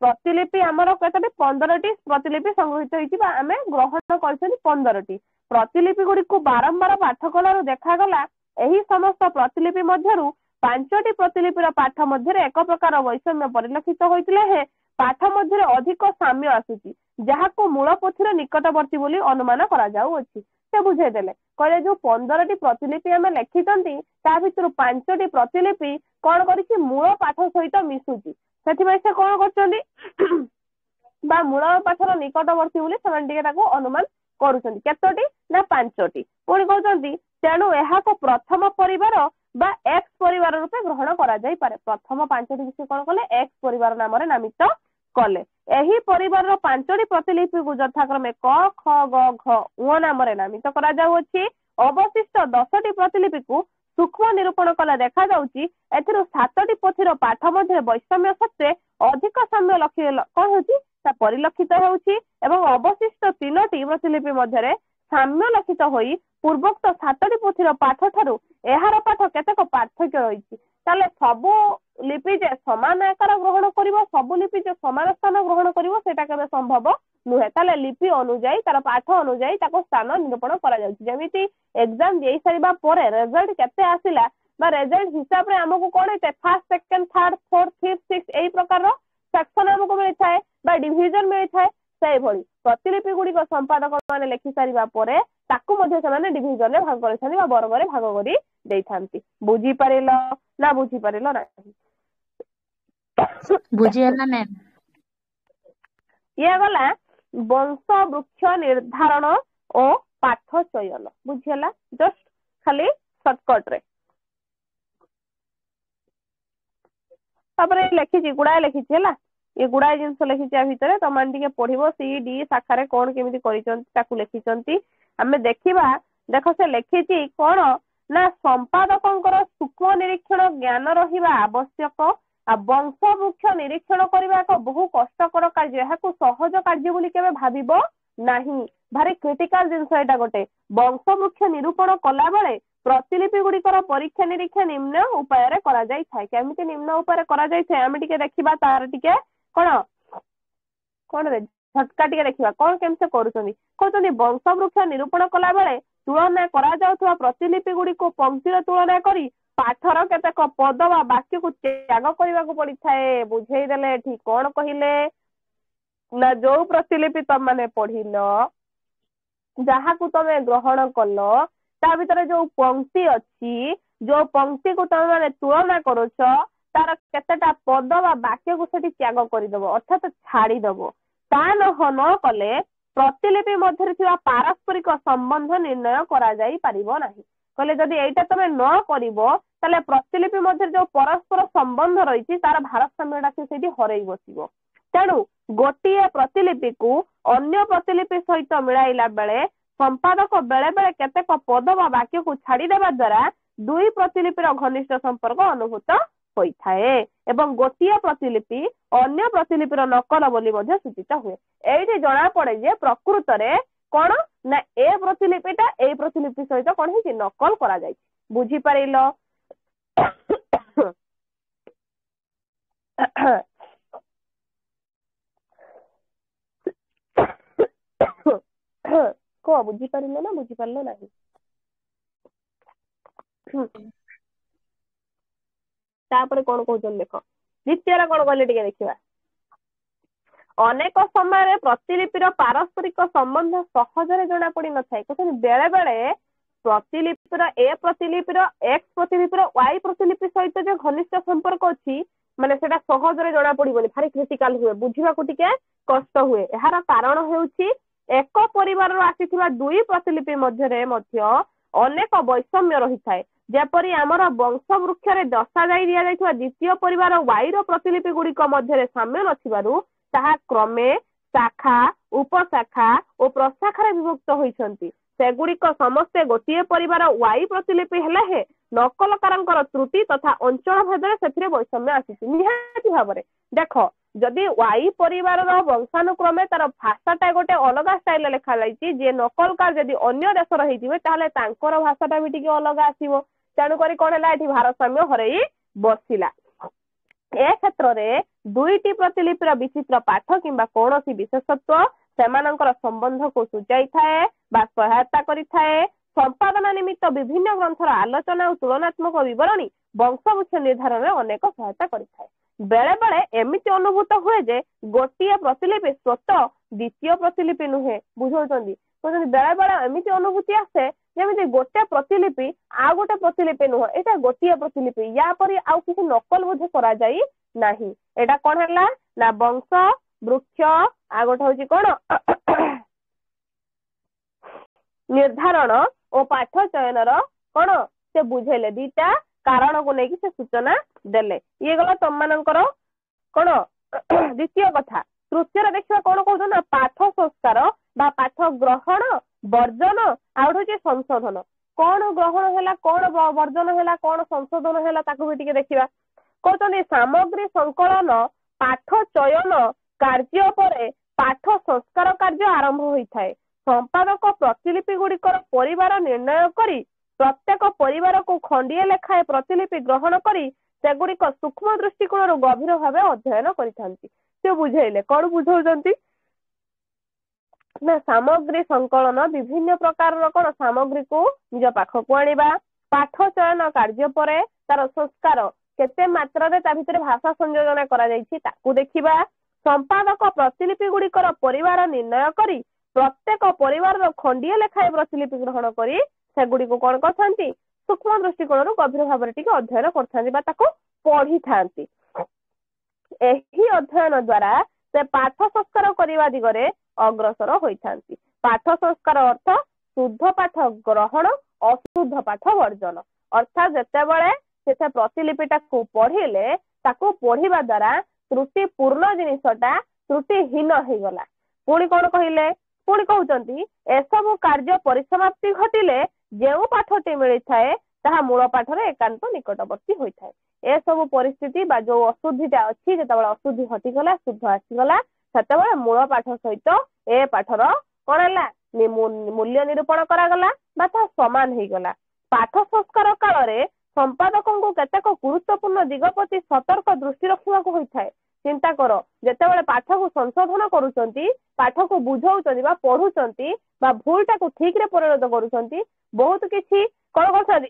प्रतिलिपि हमर केतटी 15टी प्रतिलिपि संग्रहित होइछि बा आमे ग्रहण करछनी 15टी प्रतिलिपि गुडी को बारंबार पाठ कलारो देखा गला एही समस्त प्रतिलिपि मध्यरु 5टी प्रतिलिपिर पाठ मध्यरे एक प्रकार वैषम्य परिलक्षित होइतिले हे पाठ मध्यरे अधिक साम्य आसुची जहाको मूल पोथीर निकटवर्ती बोली अनुमान करा जाउ अछि से बुझाई देले कहले जो 15टी प्रतिलिपि आमे लेखितंती ता भितर 5टी प्रतिलिपि कोन करिछि मूल पाठ सहित मिसुची सेथिबाई से कोन करचंदी बा मूल पाठर निकटवर्ती बोली समान टिके ताको अनुमान करूचंदी केतोटी ना 5टी कोन कहचंदी तेनु एहा को प्रथम परिवार बा एक्स परिवार रूपे ग्रहण करा जाई पारे प्रथम 5टी विषय कोन कले एक्स परिवार नाम रे नामित कले एही परिवार 5टी प्रतिलिपि को यथाक्रमे क ख ग घ उ नाम रे नामित करा जाउछि अवशिष्ट 10टी प्रतिलिपि को सूक्ष्म निरूपण कला देखा जाउछि एथिरो 7टी पोथीर पाठ मध्ये वैषम्य सत्वे अधिक साम्य लक्ष्य कोन होछि ता परिलक्षित होउछि एवं अवशिष्ट 3टी प्रतिलिपि मध्ये साम्य लक्षित होई पूर्वोक्त 7टी पोथीर पाठ ठारू एहार पाठ केतेक पार्थक्य रहिछि ताले सबु लिपि जे समान आकार ग्रहण करिवो सबु लिपि जे समान स्थान ग्रहण करिवो सेटा केबे संभव नुहे ताले लिपि अनुसार तार पाठ अनुसार ताको स्थान निरूपण करा जाउछि जेमिति एग्जाम देई सारिबा परे रिजल्ट केते आसिला बा रिजल्ट हिसाब रे हमकु कोन हेते first second third fourth fifth sixth एई प्रकार रो सेक्शन हमकु मिलि थाए बा डिवीजन मिलि थाए सेई भली प्रतिलिपि गुडी को संपादक माने लेखि सारिबा परे ताकू मध्ये समान डिवीजन रे भाग करछानी बा वर्ग रे भाग करी देइथांती बुझी पारिलो ना बुझी पारिलो ना बुझी हला मैम ये गला वंश वृक्ष निर्धारण और पाठ चयन बुझिला जस्ट खाली शॉर्टकट रे तापरे लेखिछि गुडाय लेखिछि हला ये गुडाय जिंस लेखिछि आ भितरे तमान टिके पढिबो सी डी शाखा रे कोन केमिति करिचंती ताकू लेखिचंती हमें देखिबा देखो से लेखिछि कोन ना संपादकंकर सूक्ष्म निरीक्षण ज्ञान रहिबा आवश्यक आ वंश वृक्ष निरीक्षण करबा एक बहु कष्टकर कार्य एहाकू सहज कार्य बोली केबे भाबिबो नाही भारी क्रिटिकाल जिनस एटा गोटे वंशवृक्ष निरूपण कला बेले प्रतिलिपि गुड़िकर परीक्षा निरीक्षा निम्न उपाय करा जाय थाए केमिति निम्न उपाय करा जाय थाए आमे टिके देखिबा तार टिके कोन रे झटका टिके देखिबा कोन केमसे करूछनी कहतनी वंशवृक्ष निरूपण कला बेले तुलना करा जाउथवा प्रतिलिपि गुड़िको पंक्तिर तुलना करी पाठर केतेक पद बा वाक्य को त्याग करबा को पड़ी थाए बुझेई देले ठीक कोन कहिले ना जो प्रतिलिपि तुम माने पढ़िलो जहा को तमे ग्रहण कलो ता भीतर जो पंक्ति अछि जो पंक्ति को तमे माने तुलना करूछ तार केतेटा पद बा वाक्य को सेठी त्याग करि दबो अर्थात छाड़ी दबो ता न कले प्रतिलिपि मध्य थिबा पारस्परिक संबंध निर्णय करा जाई परिबो नाही कहले जदि एटा तमे न करिवो ताले प्रतिलिपि मध्य जो परस्पर संबंध रहिछि तार भारसाम्यटा सेठी हरई बसिबो तेणु गोटिए प्रतिलिपि को अन्य प्रतिलिपि सहित मिलाइला बेले संपादक बेले बेले केतेक पद बा वाक्य को छाड़ी देबा द्वारा दुई प्रतिलिपिर घनिष्ठ संपर्क अनुभूत होइथाए एवं गोटिए प्रतिलिपि अन्य प्रतिलिपिर नकल बोली मध्ये सूचित हुए एठी जणा पड़े जे प्रकृत रे कोन ना ए प्रतिलिपिटा ए प्रतिलिपि सहित कोन हिची नकल करा जाय बुझी परिलो को बुझी परिलो ना बुझी परलो नाही तापर कोन कहउछन देखो द्वितीय कोन कहले टिके देखिबा अनेक समय प्रतिलिपिर पारस्परिक संबंध सहजरे जना पड़ी न थाए कहते बेले बेले प्रतिलिपिर ए प्रतिलिपिर एक्स प्रतिलिपिर वाई प्रतिलिपि सहित जो घनिष्ठ संपर्क अछि माने सेटा सहजरे जना पड़िबोनी भारी क्रिटिकल हुए बुझिबा को टिके कष्ट हुए एहार कारण हेउछि एक परिवार रो आसीथिबा दुई प्रतिलिपि मध्यरे मध्य अनेक वैषम्य रही थाए जेपरी आमर वंशवृक्ष रे दशा जाई दिया जायथिबा द्वितीय परिवार वाई रो प्रतिलिपि गुड़िक मध्यरे साम्य नथिबारु ताहा क्रमे शाखा उपशाखा और प्रशाखा विभक्त होइछंती सेगुड़िक समस्ते गोटे परिवार वाई प्रतिलिपि हेले हे नकलकार त्रुटि तथा अंचल भेदरे सेथिरे वैषम्य आसीछि निहाती भाबरे देखो जदि वाई परिवार वंशानुक्रमे तार भाषाटा गोटे अलग स्टाइल लिखा जाइछि जे नकलकार जदि अन्य देशर हेइथिबे ताहले तांकर भाषाटा भी टिके अलग आसीबो तेणु करी कोन हैला एठी भारसाम्य हरई बसिला ए क्षेत्र रे दुईटी प्रतिलिपिर विचित्र पाठ किंबा कोनोसी विशेषत्व सेमानंकर संबंध को सूचाई थाए बा सहायता करि थाए संपादन निमित्त विभिन्न ग्रंथर आलोचना और तुलनात्मक विवरणी वंशवृक्ष निर्धारण में अनेक सहायता करि थाए बेले बेले एमिति अनुभूत हुए जे गोटिए प्रतिलिपि स्वतः द्वितीय प्रतिलिपि नुहे बुझौछंदी कहते बेले बेले एमिति अनुभूति आसे जेमिति गोटे प्रतिलिपि आ गोटे प्रतिलिपि नुह एटा गोटिए प्रतिलिपि या परि आउ किछि नकल बोध करा जाई नाही एटा कोन हला ना वंश वृक्ष आ गोटे होची कोन निर्धारण और पाठ चयनर कोन से बुझेले दीटा कारण को लेकिन से सूचना देले ये गला तुम मानकर कोन द्वितीय कथा तृतीय देखिबा कोन कहू ना पाठ संस्कार बा पाठ ग्रहण वर्जन आउट होची संशोधन कोन ग्रहण हैला कोन वर्जन हैला कोन संशोधन हैला ताकू भी टिके देखिबा कहतनी सामग्री संकलन पाठ चयन कार्य परे पाठ संस्कार कार्य आरंभ होई थाए संपादक प्रतिलिपि गुड़िकर परिवार निर्णय करी प्रत्येक परिवार को खंडिए लेखाए प्रतिलिपि ग्रहण करी सेगुड़िक सूक्ष्म दृष्टिकोण गभीर भाव अध्ययन करिथांती से बुझेइले कोन बुझौजंती ना सामग्री संकलन विभिन्न प्रकार कोन सामग्री को निज पाख को आनिबा पाठ चयन कार्य परे तार संस्कार केते मात्रा रे ता भितर भाषा संयोजन करा जायछि ताकू देखिबा संपादक प्रतिलिपि गुड़िकर परिवार निर्णय करी प्रत्येक परिवार खंडिए लेखाए प्रतिलिपि ग्रहण करी सेगुड़ी को कौन करथांती सूक्ष्म दृष्टिकोण गभीर भाव टिके अध्ययन करथांती बा ताको पढ़ी थांती एही अध्ययन द्वारा से पाठ संस्कार करिवा दिगरे अग्रसर होइथांती पाठ संस्कार अर्थ शुद्ध पाठ ग्रहण अशुद्ध पाठ वर्जन अर्थात जेते बेले सेते प्रतिलिपिटा को पढ़िले ताको पढ़िबा द्वारा त्रुटि पूर्ण जिनिसटा त्रुटिहीन हो गला पुणी कौन कहले पुणी कहउचंती एसबु कार्य परिसमाप्ति घटिले जेउ पाठटी मिली थाए ताहा मूल पाठरे एकांत निकटवर्ती होई थाए ए सब परिस्थिति बा जो अशुद्धिटा अछि जेतबेले अशुद्धि हटि गला शुद्ध आसी गला सेतबेले मूल पाठ सहित ए पाठर कोन हला ମୂଲ୍ୟ ନିରୂପଣ କରାଗଲା ବା ତାହା ସମାନ ହେଇଗଲା। ପାଠ ସଂସ୍କାର କାଳରେ ସମ୍ପାଦକଙ୍କୁ କେତେକ ଗୁରୁତ୍ୱପୂର୍ଣ୍ଣ ଦିଗ ପ୍ରତି ସତର୍କ ଦୃଷ୍ଟି ରଖିବାକୁ ହୋଇଥାଏ। ଚିନ୍ତା କର, ଯେତେବେଳେ ପାଠକୁ ସଂଶୋଧନ କରୁଛନ୍ତି, ପାଠକୁ ବୁଝଉଛନ୍ତି ବା ପଢୁଛନ୍ତି ବା ଭୁଲଟାକୁ ଠିକରେ ପରିଣତ କରୁଛନ୍ତି, ବହୁତ କିଛି କଣ କରୁଛନ୍ତି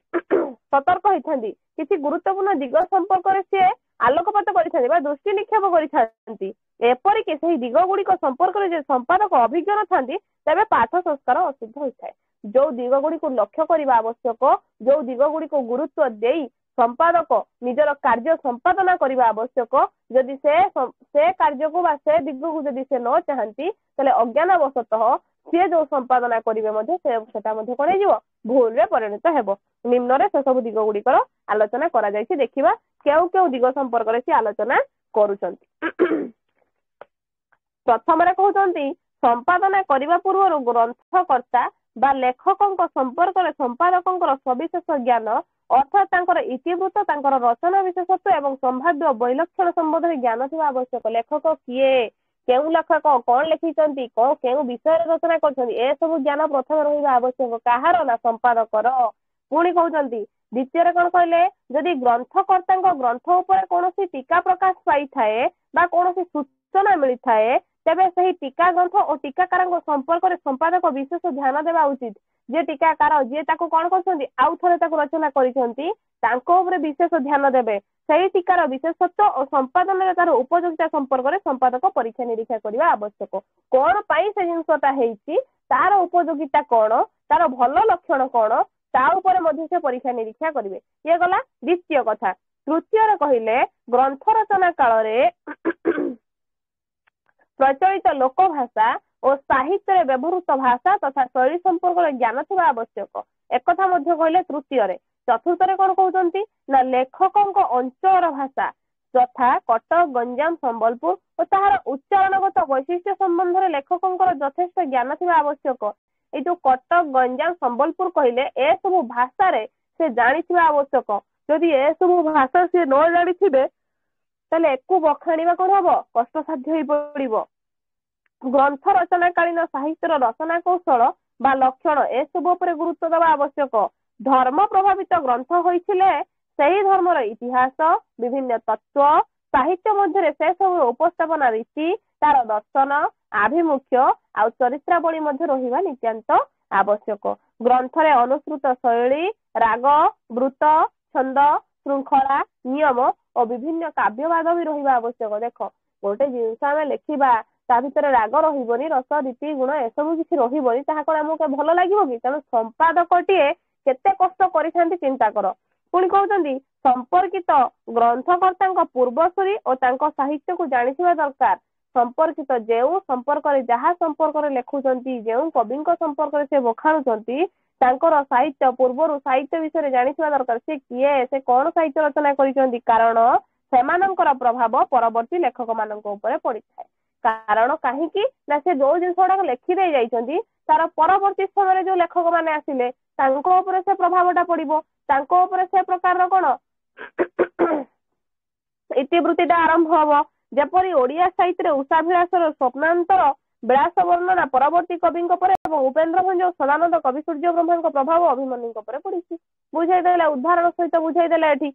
ସତର୍କ ହେଇଥାନ୍ତି। କିଛି ଗୁରୁତ୍ୱପୂର୍ଣ୍ଣ ଦିଗ ସମ୍ପର୍କରେ ସିଏ ଆଲୋକପାତ କରିଥାନ୍ତି ବା ଦୃଷ୍ଟି ନିକ୍ଷେପ କରିଥାନ୍ତି। ଏପରିକି ସେହି ଦିଗ ଗୁଡିକ ସମ୍ପର୍କରେ ଯେ ସମ୍ପାଦକ ଅଭିଜ୍ଞ ନଥାନ୍ତି, ତେବେ ପାଠ ସଂସ୍କାର ଅସିଦ୍ଧ ହୋଇଥାଏ। ଯୋଉ ଦିଗ ଗୁଡିକୁ ଲକ୍ଷ୍ୟ କରିବା ଆବଶ୍ୟକ, ଯୋଉ ଦିଗ ଗୁଡିକୁ ଗୁରୁତ୍ୱ ଦେଇ ସମ୍ପାଦକ ନିଜର କାର୍ଯ୍ୟ ସମ୍ପାଦନା କରିବା ଆବଶ୍ୟକ, ଯଦି ସେ କାର୍ଯ୍ୟକୁ ବା ସେ ଦିଗକୁ ଯଦି ସେ ନ ଚାହାନ୍ତି, ତାହେଲେ ଅଜ୍ଞାନବଶତଃ ସିଏ ଯୋଉ ସମ୍ପାଦନା କରିବେ ମଧ୍ୟ ସେଟା ମଧ୍ୟ କଣ ହେଇଯିବ, ଭୁଲରେ ପରିଣତ ହେବ। ନିମ୍ନରେ ସେ ସବୁ ଦିଗ ଗୁଡିକର ଆଲୋଚନା କରାଯାଇଛି। ଦେଖିବା କେଉଁ କେଉଁ ଦିଗ ସମ୍ପର୍କରେ ସେ ଆଲୋଚନା କରୁଛନ୍ତି। ପ୍ରଥମରେ କହୁଛନ୍ତି, ସମ୍ପାଦନା କରିବା ପୂର୍ବରୁ ଗ୍ରନ୍ଥକର୍ତ୍ତା ବା ଲେଖକଙ୍କ ସମ୍ପର୍କରେ ସମ୍ପାଦକଙ୍କର ସବିଶେଷ ଜ୍ଞାନ ଅର୍ଥାତ୍ ତାଙ୍କର ଇତିବୃତ୍ତ, ତାଙ୍କର ରଚନା ବିଶେଷତ୍ୱ ଏବଂ ସମ୍ଭାବ୍ୟ ବୈଲକ୍ଷଣ ସମ୍ବନ୍ଧରେ ଜ୍ଞାନ ଥିବା ଆବଶ୍ୟକ। ଲେଖକ କିଏ, କେଉଁ ଲେଖକ କଣ ଲେଖିଛନ୍ତି, କେଉଁ ବିଷୟରେ ରଚନା କରିଛନ୍ତି, ଏସବୁ ଜ୍ଞାନ ପ୍ରଥମେ ରହିବା ଆବଶ୍ୟକ। କାହାର ନା ସମ୍ପାଦକର। ପୁଣି କହୁଛନ୍ତି, ଦ୍ୱିତୀୟରେ କଣ କହିଲେ, ଯଦି ଗ୍ରନ୍ଥକର୍ତ୍ତାଙ୍କ ଗ୍ରନ୍ଥ ଉପରେ କୌଣସି ଟୀକା ପ୍ରକାଶ ପାଇଥାଏ ବା କୌଣସି ସୂଚନା ମିଳିଥାଏ, ତେବେ ସେହି ଟୀକା ଗ୍ରନ୍ଥ ଓ ଟୀକାକାରଙ୍କ ସମ୍ପର୍କରେ ସମ୍ପାଦକ ବିଶେଷ ଧ୍ୟାନ ଦେବା ଉଚିତ। ଯିଏ ଟୀକାକାର, ଯିଏ ତାକୁ କଣ କରୁଛନ୍ତି, ଆଉ ଥରେ ତାକୁ ରଚନା କରିଛନ୍ତି, ତାଙ୍କ ଉପରେ ବିଶେଷ ଧ୍ୟାନ ଦେବେ। ସେହି ଟୀକାର ବିଶେଷତ୍ୱ ଓ ସମ୍ପାଦନରେ ତାର ଉପଯୋଗିତା ସମ୍ପର୍କରେ ସମ୍ପାଦକ ପରୀକ୍ଷା ନିରୀକ୍ଷା କରିବା ଆବଶ୍ୟକ। କଣ ପାଇଁ ସେ ଜିନିଷଟା ହେଇଛି, ତାର ଉପଯୋଗିତା କଣ, ତାର ଭଲ ଲକ୍ଷଣ କଣ, ତା ଉପରେ ମଧ୍ୟ ସେ ପରୀକ୍ଷା ନିରୀକ୍ଷା କରିବେ। ଇଏ ଗଲା ଦ୍ୱିତୀୟ କଥା। ତୃତୀୟରେ କହିଲେ, ଗ୍ରନ୍ଥ ରଚନା କାଳରେ ପ୍ରଚଳିତ ଲୋକ ଭାଷା ଓ ସାହିତ୍ୟରେ ବ୍ୟବହୃତ ଭାଷା ତଥା ଶୈଳୀ ସମ୍ପର୍କରେ ଜ୍ଞାନ ଥିବା ଆବଶ୍ୟକ। ଏକଥା ମଧ୍ୟ କହିଲେ ତୃତୀୟରେ। ଚତୁର୍ଥରେ କଣ କହୁଛନ୍ତି ନା, ଲେଖକଙ୍କ ଅଞ୍ଚଳର ଭାଷା ଯଥା କଟକ, ଗଞ୍ଜାମ, ସମ୍ବଲପୁର ଓ ତାହାର ଉଚ୍ଚାରଣଗତ ବୈଶିଷ୍ଟ୍ୟ ସମ୍ବନ୍ଧରେ ଲେଖକଙ୍କର ଯଥେଷ୍ଟ ଜ୍ଞାନ ଥିବା ଆବଶ୍ୟକ। ଏଇ ଯୋଉ କଟକ, ଗଞ୍ଜାମ, ସମ୍ବଲପୁର କହିଲେ, ଏସବୁ ଭାଷାରେ ସେ ଜାଣିଥିବା ଆବଶ୍ୟକ। ଯଦି ଏସବୁ ଭାଷା ସିଏ ନ ଜାଣିଥିବେ, ତାହେଲେ ଏକୁ ବଖାଣିବା କଣ ହବ, କଷ୍ଟସାଧ୍ୟ ହେଇ ପଡିବ। ଗ୍ରନ୍ଥ ରଚନାକାଳୀନ ସାହିତ୍ୟର ରଚନା କୌଶଳ ବା ଲକ୍ଷଣ ଏସବୁ ଉପରେ ଗୁରୁତ୍ୱ ଦେବା ଆବଶ୍ୟକ। ଧର୍ମ ପ୍ରଭାବିତ ଗ୍ରନ୍ଥ ହୋଇଥିଲେ ସେହି ଧର୍ମର ଇତିହାସ, ବିଭିନ୍ନ ତତ୍ଵ, ସାହିତ୍ୟ ମଧ୍ୟରେ ସେ ସବୁର ଉପସ୍ଥାପନା ରୀତି, ତାର ଦର୍ଶନ, ଆଭିମୁଖ୍ୟ ଆଉ ଚରିତ୍ରାବଳୀ ମଧ୍ୟ ରହିବା ନିତ୍ୟାନ୍ତ ଆବଶ୍ୟକ। ଗ୍ରନ୍ଥରେ ଅନୁସୃତ ଶୈଳୀ, ରାଗ, ବୃତ୍ତ, ଛନ୍ଦ, ଶୃଙ୍ଖଳା, ନିୟମ ଓ ବିଭିନ୍ନ କାବ୍ୟବାଦ ବି ରହିବା ଆବଶ୍ୟକ। ଦେଖ, ଗୋଟେ ଜିନିଷ ଆମେ ଲେଖିବା, ତା ଭିତରେ ରାଗ ରହିବନି, ରସ, ରୀତି, ଗୁଣ ଏସବୁ କିଛି ରହିବନି, ତାହା କଣ ଆମକୁ ଭଲ ଲାଗିବ କି? ତେଣୁ ସମ୍ପାଦକଟିଏ କେତେ କଷ୍ଟ କରିଥାନ୍ତି ଚିନ୍ତା କର। ପୁଣି କହୁଛନ୍ତି, ସମ୍ପର୍କିତ ଗ୍ରନ୍ଥକର୍ତ୍ତାଙ୍କ ପୂର୍ବସୂରୀ ଓ ତାଙ୍କ ସାହିତ୍ୟକୁ ଜାଣିଥିବା ଦରକାର। ସମ୍ପର୍କିତ ଯେଉଁ ସମ୍ପର୍କରେ, ଯାହା ସମ୍ପର୍କରେ ଲେଖୁଛନ୍ତି, ଯେଉଁ କବିଙ୍କ ସମ୍ପର୍କରେ ସେ ବଖାଣୁଛନ୍ତି, ତାଙ୍କର ସାହିତ୍ୟ ପୂର୍ବରୁ ସାହିତ୍ୟ ବିଷୟରେ ଜାଣିଥିବା ଦରକାର। ସେ କିଏ, ସେ କଣ ସାହିତ୍ୟ ରଚନା କରିଛନ୍ତି, କାରଣ ସେମାନଙ୍କର ପ୍ରଭାବ ପରବର୍ତ୍ତୀ ଲେଖକ ମାନଙ୍କ ଉପରେ ପଡିଥାଏ। କାରଣ କାହିଁକି ନା, ସେ ଯୋଉ ଜିନିଷ ଗୁଡାକ ଲେଖିଦେଇ ଯାଇଛନ୍ତି, ତାର ପରବର୍ତ୍ତୀ ସମୟରେ ଯୋଉ ଲେଖକ ମାନେ ଆସିଲେ, ତାଙ୍କ ଉପରେ ସେ ପ୍ରଭାବଟା ପଡିବ। ତାଙ୍କ ଉପରେ ସେ ପ୍ରକାରର କଣ ଇତିବୃତ୍ତିଟା ଆରମ୍ଭ ହବ। ଯେପରି ଓଡିଆ ସାହିତ୍ୟରେ ଉଷାଭିଳାଷର ସ୍ୱପ୍ନାନ୍ତର ବିଳାସ ବର୍ଣ୍ଣନା ପରବର୍ତ୍ତୀ କବିଙ୍କ ପରେ ଏବଂ ଉପେନ୍ଦ୍ର ଭଞ୍ଜ ଓ ସଦାନନ୍ଦ କବି ସୂର୍ଯ୍ୟ ବ୍ରହ୍ମଙ୍କ ପ୍ରଭାବ ଅଭିମନ୍ୟୁଙ୍କ ଉପରେ ପଡିଛି। ବୁଝାଇଦେଲେ, ଉଦାହରଣ ସହିତ ବୁଝାଇଦେଲେ ଏଠି।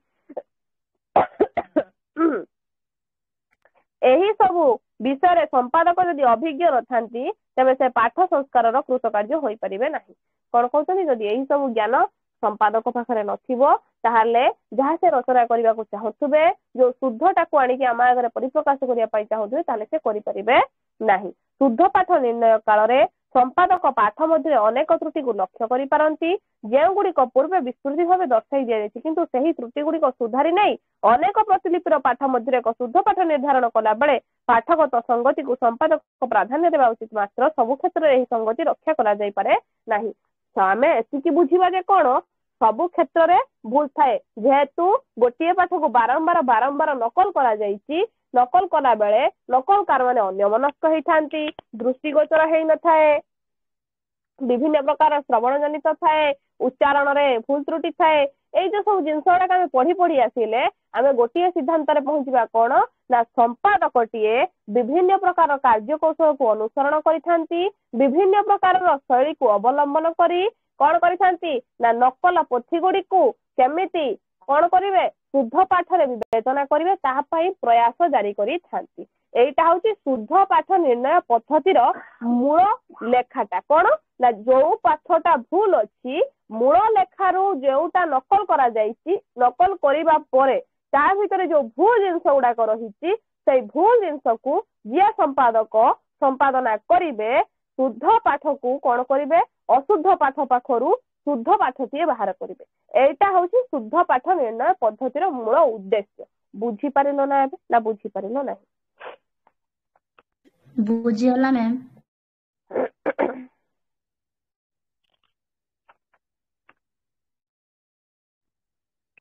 ଏହି ସବୁ ବିଷୟରେ ସମ୍ପାଦକ ଯଦି ଅଭିଜ୍ଞ ନଥାନ୍ତି, ତେବେ ସେ ପାଠ ସଂସ୍କାରର କୃତକାର୍ଯ୍ୟ ହୋଇପାରିବେ ନାହିଁ। କଣ କହୁଛନ୍ତି, ଯଦି ଏହି ସବୁ ଜ୍ଞାନ ସମ୍ପାଦକ ପାଖରେ ନଥିବ, ତାହେଲେ ଯାହା ସେ ରଚନା କରିବାକୁ ଚାହୁଁଥିବେ, ଯୋଉ ଶୁଦ୍ଧଟାକୁ ଆଣିକି ଆମ ଆଗରେ ପରିପ୍ରକାଶ କରିବା ପାଇଁ ଚାହୁଁଥିବେ, ତାହେଲେ ସେ କରିପାରିବେ ନାହିଁ। ଶୁଦ୍ଧ ପାଠ ନିର୍ଣ୍ଣୟ କାଳରେ ସମ୍ପାଦକ ପାଠ ମଧ୍ୟରେ ଅନେକ ତ୍ରୁଟିକୁ ଲକ୍ଷ୍ୟ କରିପାରନ୍ତି, ଯେଉଁଗୁଡିକ ପୂର୍ବେ ବିସ୍ତୃତି ଭାବେ ଦର୍ଶାଇ ଦିଆଯାଇଛି, କିନ୍ତୁ ସେହି ତ୍ରୁଟି ଗୁଡିକ ସୁଧାରି ନେଇ ଅନେକ ପ୍ରତିଲିପିର ପାଠ ମଧ୍ୟରେ ଏକ ଶୁଦ୍ଧ ପାଠ ନିର୍ଦ୍ଧାରଣ କଲା ବେଳେ ପାଠଗତ ସଂଗତିକୁ ସମ୍ପାଦକ ପ୍ରାଧାନ୍ୟ ଦେବା ଉଚିତ। ମାତ୍ର ସବୁ କ୍ଷେତ୍ରରେ ଏହି ସଂଗତି ରକ୍ଷା କରାଯାଇପାରେ ନାହିଁ। ଆମେ ଏତିକି ବୁଝିବା ଯେ କଣ, ସବୁ କ୍ଷେତ୍ରରେ ଭୁଲ ଥାଏ। ଯେହେତୁ ଗୋଟିଏ ପାଠକୁ ବାରମ୍ବାର ନକଲ କରାଯାଇଛି, ନକଲ କଲା ବେଳେ ନକଲକାର ମାନେ ଅନ୍ୟମନସ୍କ ହେଇଥାନ୍ତି, ଦୃଷ୍ଟିଗୋଚର ହେଇନଥାଏ, ବିଭିନ୍ନ ପ୍ରକାର ଶ୍ରବଣ ଜନିତ ଥାଏ, ଉଚ୍ଚାରଣରେ ଭୁଲ ତ୍ରୁଟି ଥାଏ। ଏଇ ଯୋଉ ସବୁ ଜିନିଷ ଗୁଡାକ ଆମେ ପଢି ଆସିଲେ ଆମେ ଗୋଟିଏ ସିଦ୍ଧାନ୍ତରେ ପହଞ୍ଚିବା, କଣ ନା ସମ୍ପାଦକଟିଏ ବିଭିନ୍ନ ପ୍ରକାର କାର୍ଯ୍ୟକୌଶଳକୁ ଅନୁସରଣ କରିଥାନ୍ତି, ବିଭିନ୍ନ ପ୍ରକାରର ଶୈଳୀକୁ ଅବଲମ୍ବନ କରି କଣ କରିଥାନ୍ତି ନା ନକଲ ପୋଥି ଗୁଡିକୁ କେମିତି କଣ କରିବେ ଶୁଦ୍ଧ ପାଠରେ ବିବେଚନା କରିବେ ତାହା ପାଇଁ ପ୍ରୟାସ ଜାରି କରିଥାନ୍ତି। ଏଇଟା ହଉଛି ଶୁଦ୍ଧ ପାଠ ନିର୍ଣ୍ଣୟ ପଦ୍ଧତିର ମୂଳ ଲେଖାଟା। କଣ ନା ଯୋଉ ପାଠଟା ଭୁଲ ଅଛି ମୂଳ ଲେଖାରୁ ଯୋଉଟା ନକଲ କରାଯାଇଛି, ନକଲ କରିବା ପରେ ତା ଭିତରେ ଯୋଉ ଭୁଲ ଜିନିଷ ଗୁଡାକ ରହିଛି ସେଇ ଭୁଲ ଜିନିଷକୁ ଯିଏ ସମ୍ପାଦକ ସମ୍ପାଦନା କରିବେ ଶୁଦ୍ଧ ପାଠକୁ କଣ କରିବେ ଅଶୁଦ୍ଧ ପାଠ ପାଖରୁ ଶୁଦ୍ଧ ପାଠଟିଏ ବାହାର କରିବେ। ଏଇଟା ହଉଛି ଶୁଦ୍ଧ ପାଠ ନିର୍ଣ୍ଣୟ ପଦ୍ଧତିର ମୂଳ ଉଦ୍ଦେଶ୍ୟ। ବୁଝିପାରିଲ ନା ଏବେ ନା ବୁଝିପାରିଲ ନାହିଁ? ବୁଝିଗଲା ମ୍ୟାମ୍।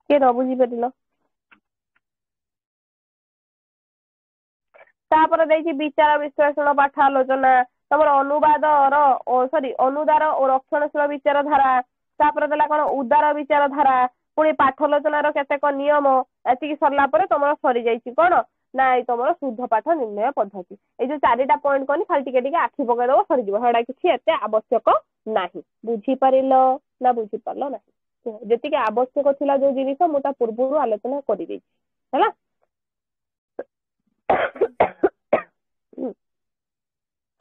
କିଏ ନ ବୁଝିପାରିଲ? ତାପରେ ଦେଇଛି ବିଚାର ବିଶ୍ଳେଷଣ ପାଠ ଆଲୋଚନା, ତମର ଅନୁବାଦର ଅନୁଦାର ଓ ରକ୍ଷଣଶୀଳ ବିଚାରଧାରା, ତାପରେ ଦେଲା କଣ ଉଦାର ବିଚାରଧାରା, ପୁଣି ପାଠଲୋଚନାର କେତେକ ନିୟମ। ଏତିକି ସରିଲା ପରେ ତମର ସରିଯାଇଛି କଣ ନା ଏଇ ତମର ଶୁଦ୍ଧ ପାଠ ନିର୍ଣ୍ଣୟ ପଦ୍ଧତି। ଏଇ ଯୋଉ 4ଟା ପଏଣ୍ଟ କନି ଖାଲି ଟିକେ ଟିକେ ଆଖି ପକେଇଦବ ସରିଯିବ, ସେଟା କିଛି ଏତେ ଆବଶ୍ୟକ ନାହିଁ। ବୁଝିପାରିଲ ନା ବୁଝିପାରିଲ ନାହିଁ? ଯେତିକି ଆବଶ୍ୟକ ଥିଲା ଯୋଉ ଜିନିଷ ମୁଁ ତା ପୂର୍ବରୁ ଆଲୋଚନା କରିଦେଇଛି ହେଲା।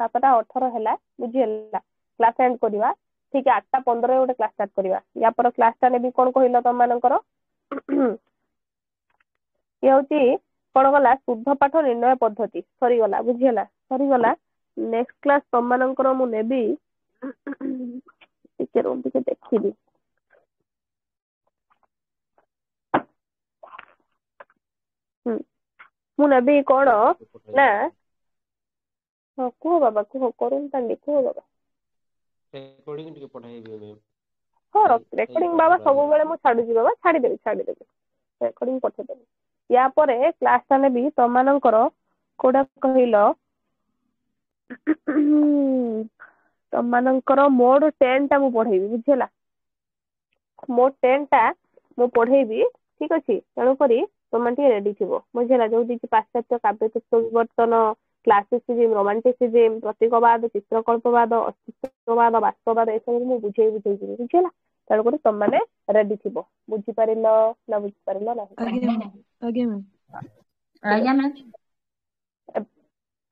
7:18 ହେଲା, ବୁଝିହେଲା? କ୍ଲାସ ଏଣ୍ଡ କରିବା ଠିକ 8:15 ଗୋଟେ କ୍ଲାସ ଷ୍ଟାର୍ଟ କରିବା। ୟା ପରେ କ୍ଲାସଟା ନେବି କଣ କହିଲ ତମମାନଙ୍କର ଇଏ ହଉଛି କଣ ଗଲା ଶୁଦ୍ଧ ପାଠ ନିର୍ଣ୍ଣୟ ପଦ୍ଧତି ସରିଗଲା, ବୁଝିହେଲା? ସରିଗଲା। ନେକ୍ସଟ କ୍ଲାସ ତମମାନଙ୍କର ମୁଁ ନେବି ଟିକେ ରୁହ ଟିକେ ଦେଖିବି। ମୁଁ ନେବି କଣ ନା ହଁ କୁହ ବାବା କୁହ, କରୁନ୍ ତାଣ୍ଡି କୁହ ବାବା। ରେକର୍ଡିଂ ଟିକେ ପଠାଇବେ ମ୍ୟାମ୍। ହଁ ରେକର୍ଡିଂ ବାବା ସବୁବେଳେ ମୁଁ ଛାଡୁଛି ବାବା, ଛାଡ଼ିଦେବି ରେକର୍ଡିଂ ପଠେଇଦେବି। ୟା ପରେ କ୍ଲାସଟା ନେବି ତମମାନଙ୍କର କୋଉଟା କହିଲ ତମମାନଙ୍କର ମୋଡ 10ଟା ମୁଁ ପଢେଇବି, ବୁଝିହେଲା? ମୋଡ 10ଟା ମୁଁ ପଢେଇବି, ଠିକ ଅଛି? ତେଣୁକରି ତମେ ଟିକେ ରେଡି ଥିବ, ବୁଝିହେଲା? ଯୋଉ ଦେଇଛି ପାଶ୍ଚାତ୍ୟ କାବ୍ୟ ତତ୍ତ୍ୱ ବିବର୍ତ୍ତନ, କ୍ଲାସିସିଜିମ, ରୋମାଣ୍ଟିସିଜିମ, ପ୍ରତୀକବାଦ, ଚିତ୍ରକଳ୍ପବାଦ, ଅସ୍ତିତ୍ୱବାଦ, ବାସ୍ତବବାଦ ଏସବୁ ମୁଁ ବୁଝେଇବି, ବୁଝିହେଲା? ତେଣୁକରି ତମମାନେ ରେଡି ଥିବ। ବୁଝିପାରିଲ ନା ବୁଝିପାରିଲ ନାହିଁ? ଆଜ୍ଞା ମ୍ୟାମ୍।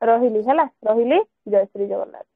ରହିଲି ହେଲା, ରହିଲି। ଜୟ ଶ୍ରୀ ଜଗନ୍ନାଥ।